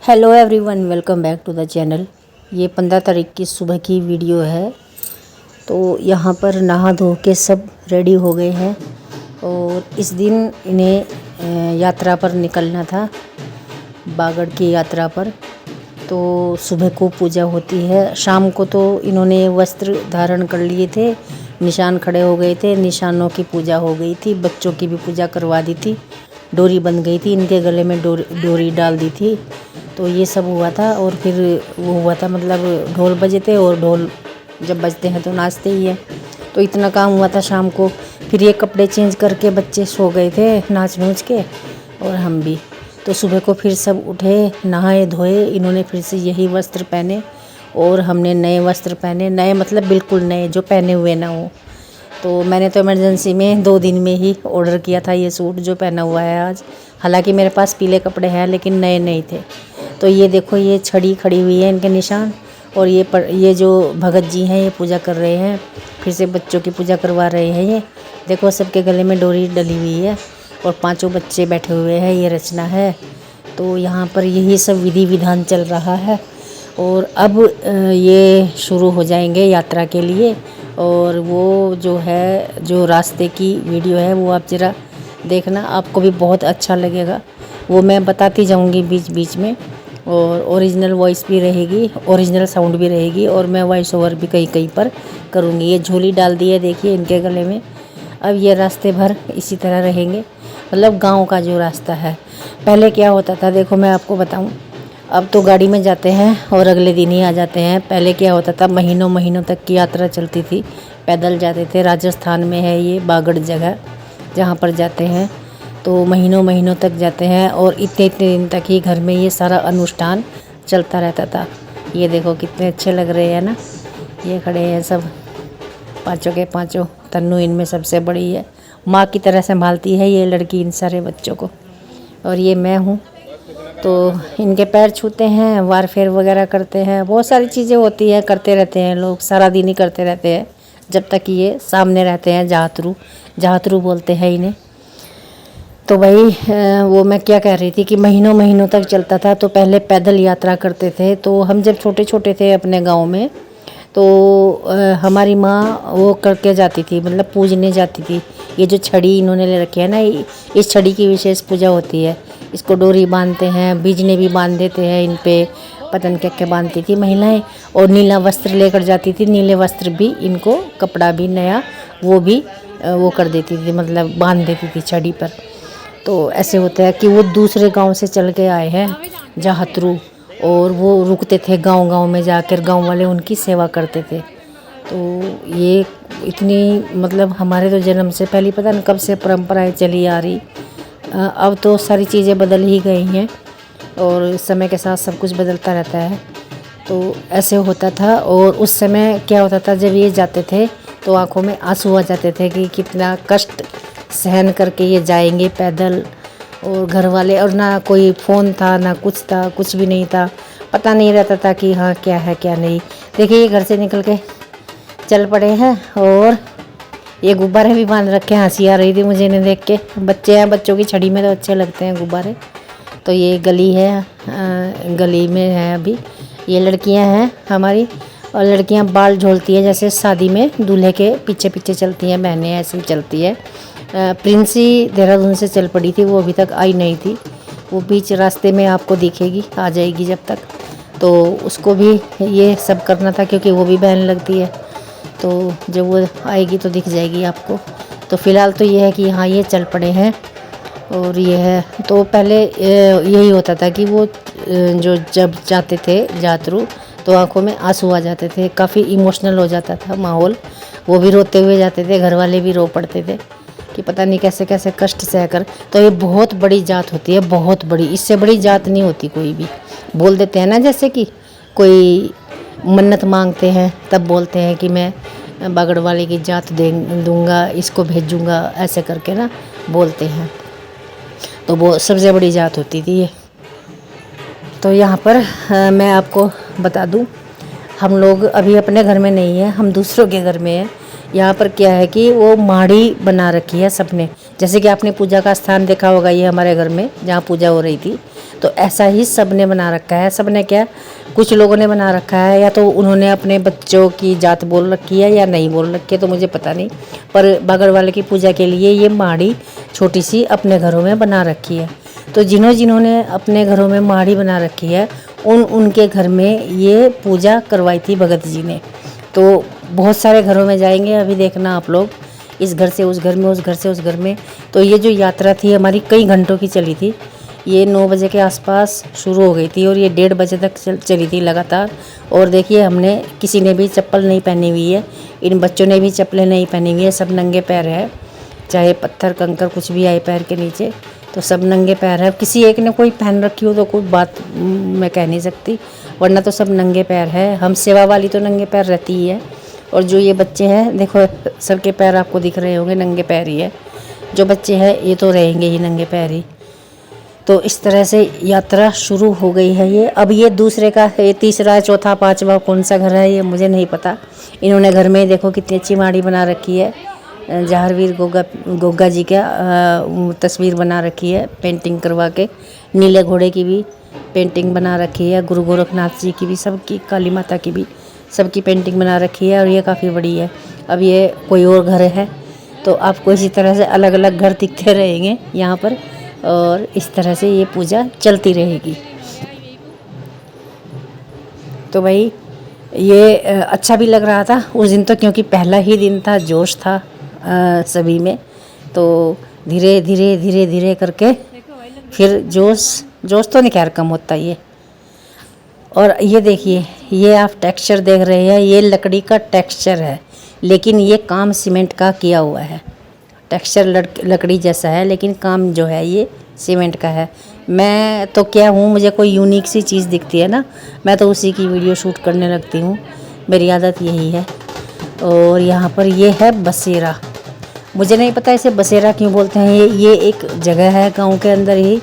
Hello everyone, welcome back to the channel. ये 15 तारीख की सुबह की वीडियो है। तो यहाँ पर नहा धो के सब रेडी हो गए हैं और इस दिन इन्हें यात्रा पर निकलना था, बागड़ की यात्रा पर। तो सुबह को पूजा होती है, शाम को तो इन्होंने वस्त्र धारण कर लिए थे, निशान खड़े हो गए थे, निशानों की पूजा हो गई थी, बच्चों की भी पूजा करवा दी थी, डोरी बंध गई थी, इनके गले में डोरी डाल दी थी। तो ये सब हुआ था और फिर वो हुआ था, मतलब ढोल बजे थे और ढोल जब बजते हैं तो नाचते ही है। तो इतना काम हुआ था शाम को। फिर ये कपड़े चेंज करके बच्चे सो गए थे नाच नूच के, और हम भी। तो सुबह को फिर सब उठे, नहाए धोए, इन्होंने फिर से यही वस्त्र पहने और हमने नए वस्त्र पहने। नए मतलब बिल्कुल नए, जो पहने हुए ना हो। तो मैंने तो इमरजेंसी में 2 दिन में ही ऑर्डर किया था ये सूट जो पहना हुआ है आज। हालांकि मेरे पास पीले कपड़े हैं लेकिन नए नहीं थे। तो ये देखो, ये छड़ी खड़ी हुई है, इनके निशान। और ये जो भगत जी हैं ये पूजा कर रहे हैं, फिर से बच्चों की पूजा करवा रहे हैं। ये देखो, सबके गले में डोरी डली हुई है और 5 बच्चे बैठे हुए हैं, ये रचना है। तो यहाँ पर यही सब विधि विधान चल रहा है। और अब ये शुरू हो जाएंगे यात्रा के लिए। और वो जो है, जो रास्ते की वीडियो है वो आप ज़रा देखना, आपको भी बहुत अच्छा लगेगा। वो मैं बताती जाऊंगी बीच बीच में, और ओरिजिनल वॉइस भी रहेगी, ओरिजिनल साउंड भी रहेगी, और मैं वॉइस ओवर भी कहीं कहीं पर करूँगी। ये झोली डाल दी है, देखिए इनके गले में। अब ये रास्ते भर इसी तरह रहेंगे, मतलब गांव का जो रास्ता है। पहले क्या होता था, देखो मैं आपको बताऊं, अब तो गाड़ी में जाते हैं और अगले दिन ही आ जाते हैं। पहले क्या होता था, महीनों महीनों तक की यात्रा चलती थी, पैदल जाते थे। राजस्थान में है ये बागड़ जगह जहाँ पर जाते हैं, तो महीनों महीनों तक जाते हैं और इतने इतने दिन तक ही घर में ये सारा अनुष्ठान चलता रहता था। ये देखो कितने अच्छे लग रहे हैं ना, ये खड़े हैं सब, 5 के 5। तन्नू इनमें सबसे बड़ी है, माँ की तरह संभालती है ये लड़की इन सारे बच्चों को। और ये मैं हूँ। तो इनके पैर छूते हैं, वार फेर वगैरह करते हैं, बहुत सारी चीज़ें होती हैं, करते रहते हैं लोग, सारा दिन ही करते रहते हैं जब तक ये सामने रहते हैं। जाहतरू बोलते हैं इन्हें। तो भाई वो मैं क्या कह रही थी कि महीनों महीनों तक चलता था। तो पहले पैदल यात्रा करते थे। तो हम जब छोटे छोटे थे अपने गांव में, तो हमारी माँ वो करके जाती थी, मतलब पूजने जाती थी। ये जो छड़ी इन्होंने ले रखी है ना, इस छड़ी की विशेष पूजा होती है। इसको डोरी बांधते हैं, बीजने भी बांध देते हैं इन पे, पता नहीं क्या क्या बांधती थी महिलाएं। और नीला वस्त्र लेकर जाती थी, नीले वस्त्र भी, इनको कपड़ा भी नया वो भी वो कर देती थी, मतलब बांध देती थी छड़ी पर। तो ऐसे होता है कि वो दूसरे गांव से चल के आए हैं जाहतरू, और वो रुकते थे गांव गांव में जाकर, गांव वाले उनकी सेवा करते थे। तो ये इतनी, मतलब हमारे तो जन्म से पहले पता नहीं कब से परंपराएं चली आ रही। अब तो सारी चीज़ें बदल ही गई हैं और समय के साथ सब कुछ बदलता रहता है। तो ऐसे होता था। और उस समय क्या होता था, जब ये जाते थे तो आंखों में आंसू आ जाते थे कि कितना कष्ट सहन करके ये जाएंगे पैदल। और घर वाले, और ना कोई फ़ोन था ना कुछ था, कुछ भी नहीं था, पता नहीं रहता था कि हाँ क्या है क्या नहीं। देखिए ये घर से निकल के चल पड़े हैं और ये गुब्बारे भी बांध रखे हैं। हंसी आ रही थी मुझे इन्हें देख के। बच्चे हैं, बच्चों की छड़ी में तो अच्छे लगते हैं गुब्बारे। तो ये गली है, गली में है अभी। ये लड़कियां हैं हमारी, और लड़कियां बाल झोलती है जैसे शादी में दूल्हे के पीछे पीछे चलती हैं, बहनें ऐसे ही चलती है। प्रिंसी देहरादून से चल पड़ी थी, वो अभी तक आई नहीं थी। वो बीच रास्ते में आपको दिखेगी, आ जाएगी जब तक। तो उसको भी ये सब करना था क्योंकि वो भी बहन लगती है। तो जब वो आएगी तो दिख जाएगी आपको। तो फ़िलहाल तो ये है कि हाँ ये चल पड़े हैं। और ये है, तो पहले यही होता था कि वो जो जब जाते थे जातरू, तो आंखों में आंसू आ जाते थे, काफ़ी इमोशनल हो जाता था माहौल। वो भी रोते हुए जाते थे, घर वाले भी रो पड़ते थे कि पता नहीं कैसे कैसे कष्ट सहकर। तो ये बहुत बड़ी जात होती है, बहुत बड़ी, इससे बड़ी जात नहीं होती कोई भी। बोल देते हैं ना, जैसे कि कोई मन्नत मांगते हैं तब बोलते हैं कि मैं बागड़ वाले की जात दूंगा, इसको भेजूंगा, ऐसे करके ना बोलते हैं। तो वो सबसे बड़ी जात होती थी ये। तो यहाँ पर मैं आपको बता दूँ, हम लोग अभी अपने घर में नहीं है, हम दूसरों के घर में हैं। यहाँ पर क्या है कि वो माड़ी बना रखी है सबने, जैसे कि आपने पूजा का स्थान देखा होगा, ये हमारे घर में जहाँ पूजा हो रही थी, तो ऐसा ही सब ने बना रखा है। सब ने क्या, कुछ लोगों ने बना रखा है, या तो उन्होंने अपने बच्चों की जात बोल रखी है या नहीं बोल रखी है, तो मुझे पता नहीं। पर बागड़ वाले की पूजा के लिए ये माड़ी छोटी सी अपने घरों में बना रखी है। तो जिन्होंने अपने घरों में माड़ी बना रखी है, उनके घर में ये पूजा करवाई थी भगत जी ने। तो बहुत सारे घरों में जाएंगे, अभी देखना आप लोग, इस घर से उस घर में, उस घर से उस घर में। तो ये जो यात्रा थी हमारी कई घंटों की चली थी। ये 9 बजे के आसपास शुरू हो गई थी और ये 1:30 बजे तक चली थी लगातार। और देखिए, हमने किसी ने भी चप्पल नहीं पहनी हुई है, इन बच्चों ने भी चप्पलें नहीं पहनी हुई है, सब नंगे पैर है। चाहे पत्थर कंकर कुछ भी आए पैर के नीचे, तो सब नंगे पैर है। किसी एक ने कोई पहन रखी हो तो कोई बात मैं कह नहीं सकती, वरना तो सब नंगे पैर है। हम सेवा वाली तो नंगे पैर रहती ही है। और जो ये बच्चे हैं, देखो सबके पैर आपको दिख रहे होंगे, नंगे पैर ही है। जो बच्चे हैं ये तो रहेंगे ही नंगे पैर ही। तो इस तरह से यात्रा शुरू हो गई है। ये अब ये दूसरे का, ये तीसरा, चौथा, पांचवा कौन सा घर है ये मुझे नहीं पता। इन्होंने घर में देखो कितनी अच्छी माड़ी बना रखी है। जहारवीर गोगा जी का तस्वीर बना रखी है, पेंटिंग करवा के। नीले घोड़े की भी पेंटिंग बना रखी है, गुरु गोरखनाथ जी की भी, सबकी, काली माता की भी, सबकी पेंटिंग बना रखी है। और ये काफ़ी बड़ी है। अब ये कोई और घर है, तो आपको इसी तरह से अलग अलग घर दिखते रहेंगे यहाँ पर, और इस तरह से ये पूजा चलती रहेगी। तो भाई ये अच्छा भी लग रहा था उस दिन तो, क्योंकि पहला ही दिन था, जोश था सभी में। तो धीरे धीरे धीरे धीरे करके फिर जोश तो नहीं खैर कम होता ये। और ये देखिए, ये आप टेक्सचर देख रहे हैं, ये लकड़ी का टेक्सचर है, लेकिन ये काम सीमेंट का किया हुआ है। टेक्सचर लकड़ी जैसा है, लेकिन काम जो है ये सीमेंट का है। मैं तो क्या हूँ, मुझे कोई यूनिक सी चीज़ दिखती है ना, मैं तो उसी की वीडियो शूट करने लगती हूँ, मेरी आदत यही है। और यहाँ पर ये है बसेरा। मुझे नहीं पता इसे बसेरा क्यों बोलते हैं। ये एक जगह है गांव के अंदर ही।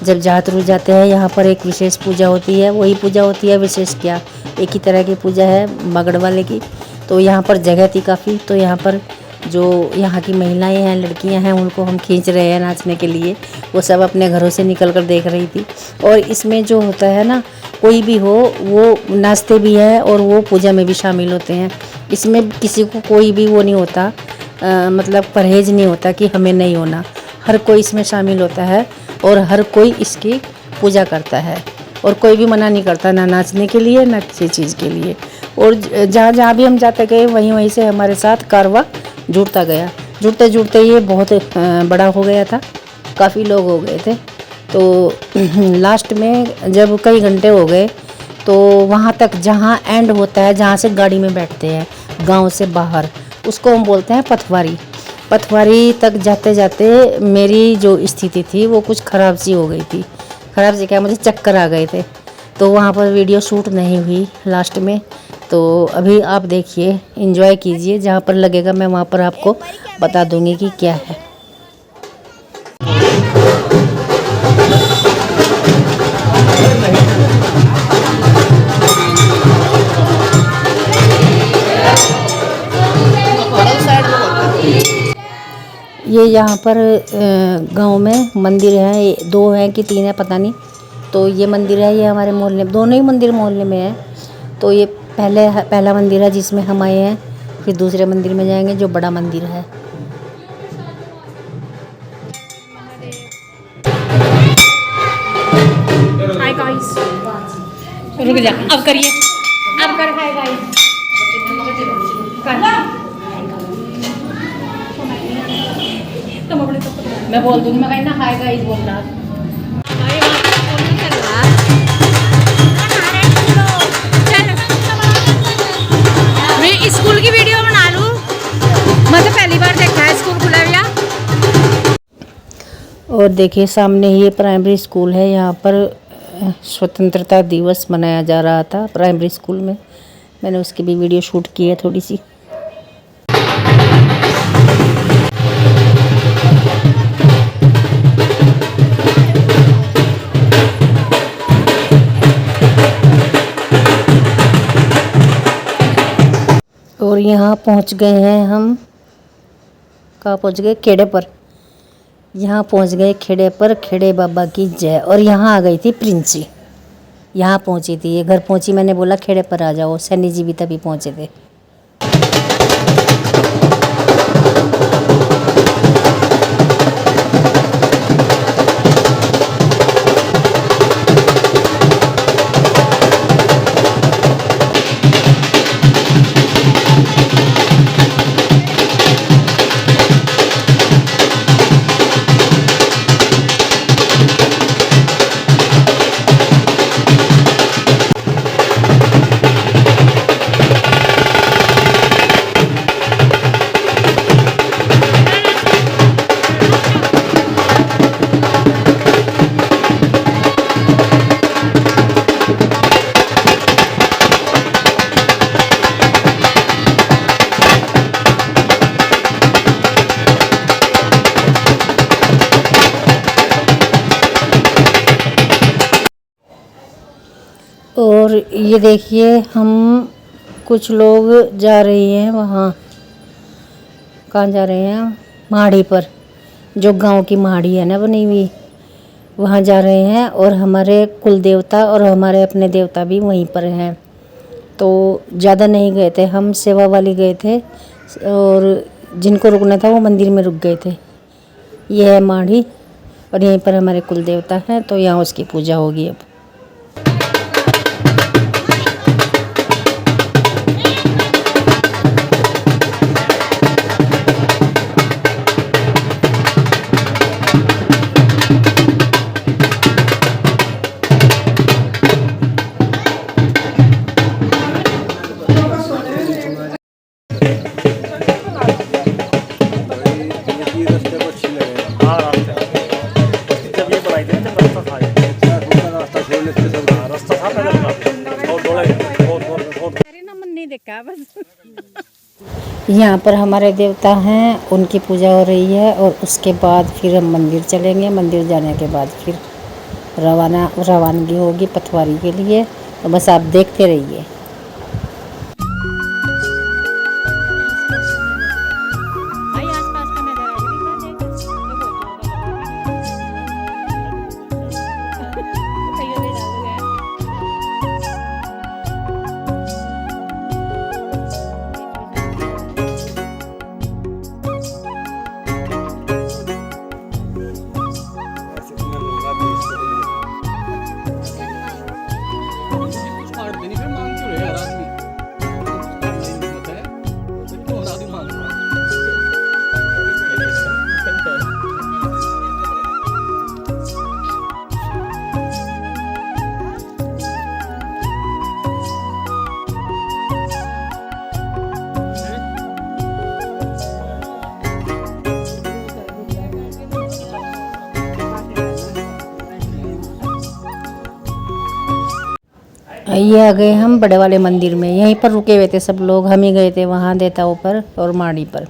जब जातरू जाते हैं, यहाँ पर एक विशेष पूजा होती है, वही पूजा होती है, विशेष क्या, एक ही तरह की पूजा है बागड़ वाले की। तो यहाँ पर जगह थी काफ़ी, तो यहाँ पर जो यहाँ की महिलाएं हैं, लड़कियां हैं, उनको हम खींच रहे हैं नाचने के लिए। वो सब अपने घरों से निकल कर देख रही थी। और इसमें जो होता है ना, कोई भी हो वो नाचते भी है और वो पूजा में भी शामिल होते हैं। इसमें किसी को कोई भी वो नहीं होता, मतलब परहेज नहीं होता कि हमें नहीं होना। हर कोई इसमें शामिल होता है और हर कोई इसकी पूजा करता है, और कोई भी मना नहीं करता, ना नाचने के लिए ना किसी चीज़ के लिए। और जहाँ जहाँ भी हम जाते गए, वहीं से हमारे साथ कारवा जुड़ता गया। जुड़ते जुड़ते ये बहुत बड़ा हो गया था, काफ़ी लोग हो गए थे। तो लास्ट में जब कई घंटे हो गए, तो वहाँ तक जहाँ एंड होता है, जहाँ से गाड़ी में बैठते हैं गांव से बाहर, उसको हम बोलते हैं पथवारी। पथवारी तक जाते जाते मेरी जो स्थिति थी वो कुछ ख़राब सी हो गई थी। ख़राब सी क्या, मुझे चक्कर आ गए थे। तो वहाँ पर वीडियो शूट नहीं हुई लास्ट में। तो अभी आप देखिए, एंजॉय कीजिए, जहाँ पर लगेगा मैं वहाँ पर आपको बता दूँगी कि क्या है। ये यहाँ पर गांव में मंदिर है, 2 हैं कि 3 है पता नहीं। तो ये मंदिर है, ये हमारे मोहल्ले, दोनों ही मंदिर मोहल्ले में है। तो ये पहला मंदिर है जिसमें हम आए हैं, फिर दूसरे मंदिर में जाएंगे जो बड़ा मंदिर है। हाय गाइस, रुक जा, अब करिए, अब कर। हाय गाइस, मैं बोल दूंगी, मैं कहीं ना हाय गाइस बोल रहा। मैं स्कूल की वीडियो बना लूं, मैं तो पहली बार देखा है स्कूल खुला हुआ। और देखिए सामने ये प्राइमरी स्कूल है। यहाँ पर स्वतंत्रता दिवस मनाया जा रहा था प्राइमरी स्कूल में। मैंने उसकी भी वीडियो शूट की है थोड़ी सी। और यहाँ पहुँच गए हैं हम, कहाँ पहुँच गए, खेड़े पर। यहाँ पहुँच गए खेड़े पर, खेड़े बाबा की जय। और यहाँ आ गई थी प्रिंसी, यहाँ पहुँची थी, ये घर पहुँची। मैंने बोला खेड़े पर आ जाओ, सैनी जी भी तभी पहुँचे थे। और ये देखिए, हम कुछ लोग जा रहे हैं वहाँ। कहाँ जा रहे हैं? माड़ी पर, जो गांव की माड़ी है ना बनी हुई, वहाँ जा रहे हैं। और हमारे कुल देवता और हमारे अपने देवता भी वहीं पर हैं। तो ज़्यादा नहीं गए थे हम, सेवा वाली गए थे, और जिनको रुकना था वो मंदिर में रुक गए थे। ये है माड़ी, और यहीं पर हमारे कुल देवता हैं, तो यहाँ उसकी पूजा होगी अब। यहाँ पर हमारे देवता हैं, उनकी पूजा हो रही है। और उसके बाद फिर हम मंदिर चलेंगे। मंदिर जाने के बाद फिर रवानगी होगी पथवारी के लिए। तो बस आप देखते रहिए। ये आ गए हम बड़े वाले मंदिर में। यहीं पर रुके हुए थे सब लोग, हम ही गए थे वहाँ देवताओं पर और माड़ी पर।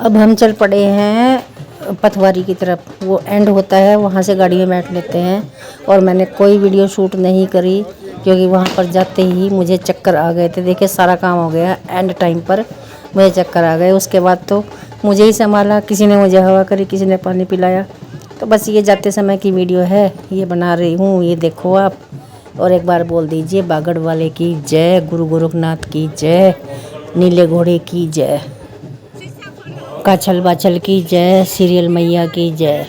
अब हम चल पड़े हैं पथवारी की तरफ। वो एंड होता है, वहाँ से गाड़ी में बैठ लेते हैं। और मैंने कोई वीडियो शूट नहीं करी क्योंकि वहाँ पर जाते ही मुझे चक्कर आ गए थे। देखिए सारा काम हो गया, एंड टाइम पर मुझे चक्कर आ गए। उसके बाद तो मुझे ही संभाला, किसी ने मुझे हवा करी, किसी ने पानी पिलाया। तो बस ये जाते समय की वीडियो है, ये बना रही हूँ, ये देखो आप। और एक बार बोल दीजिए बागड़ वाले की जय, गुरु गोरखनाथ की जय, नीले घोड़े की जय, काछल बाछल की जय, सीरियल मैया की जय।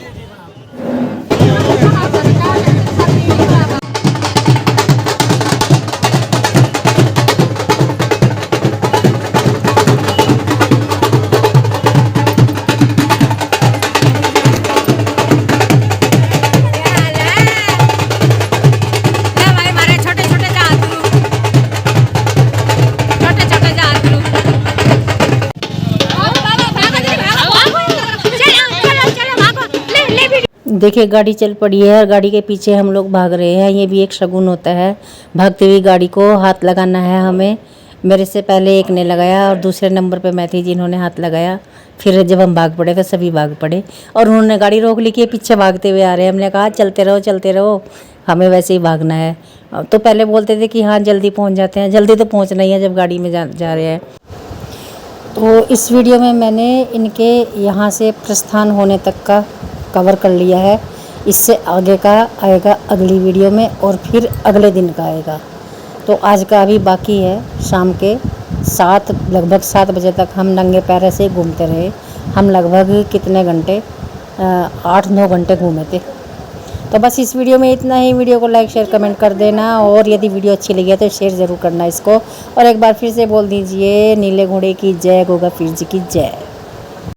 देखिए गाड़ी चल पड़ी है और गाड़ी के पीछे हम लोग भाग रहे हैं। ये भी एक शगुन होता है, भागती हुई गाड़ी को हाथ लगाना है हमें। मेरे से पहले एक ने लगाया और दूसरे नंबर पे मैं थी जिन्होंने हाथ लगाया। फिर जब हम भाग पड़े तो सभी भाग पड़े और उन्होंने गाड़ी रोक ली कि पीछे भागते हुए आ रहे हैं। हमने कहा चलते रहो, हमें वैसे ही भागना है। तो पहले बोलते थे कि हाँ जल्दी पहुँच जाते हैं, जल्दी तो पहुँचना ही है जब गाड़ी में जा रहे हैं। तो इस वीडियो में मैंने इनके यहाँ से प्रस्थान होने तक का कवर कर लिया है। इससे आगे का आएगा अगली वीडियो में और फिर अगले दिन का आएगा। तो आज का अभी बाकी है। शाम के लगभग 7 बजे तक हम नंगे पैर से घूमते रहे। हम लगभग कितने घंटे, 8-9 घंटे घूमे थे। तो बस इस वीडियो में इतना ही। वीडियो को लाइक शेयर कमेंट कर देना और यदि वीडियो अच्छी लगी है तो शेयर ज़रूर करना इसको। और एक बार फिर से बोल दीजिए नीले घोड़े की जय, गोगा पीर जी की जय।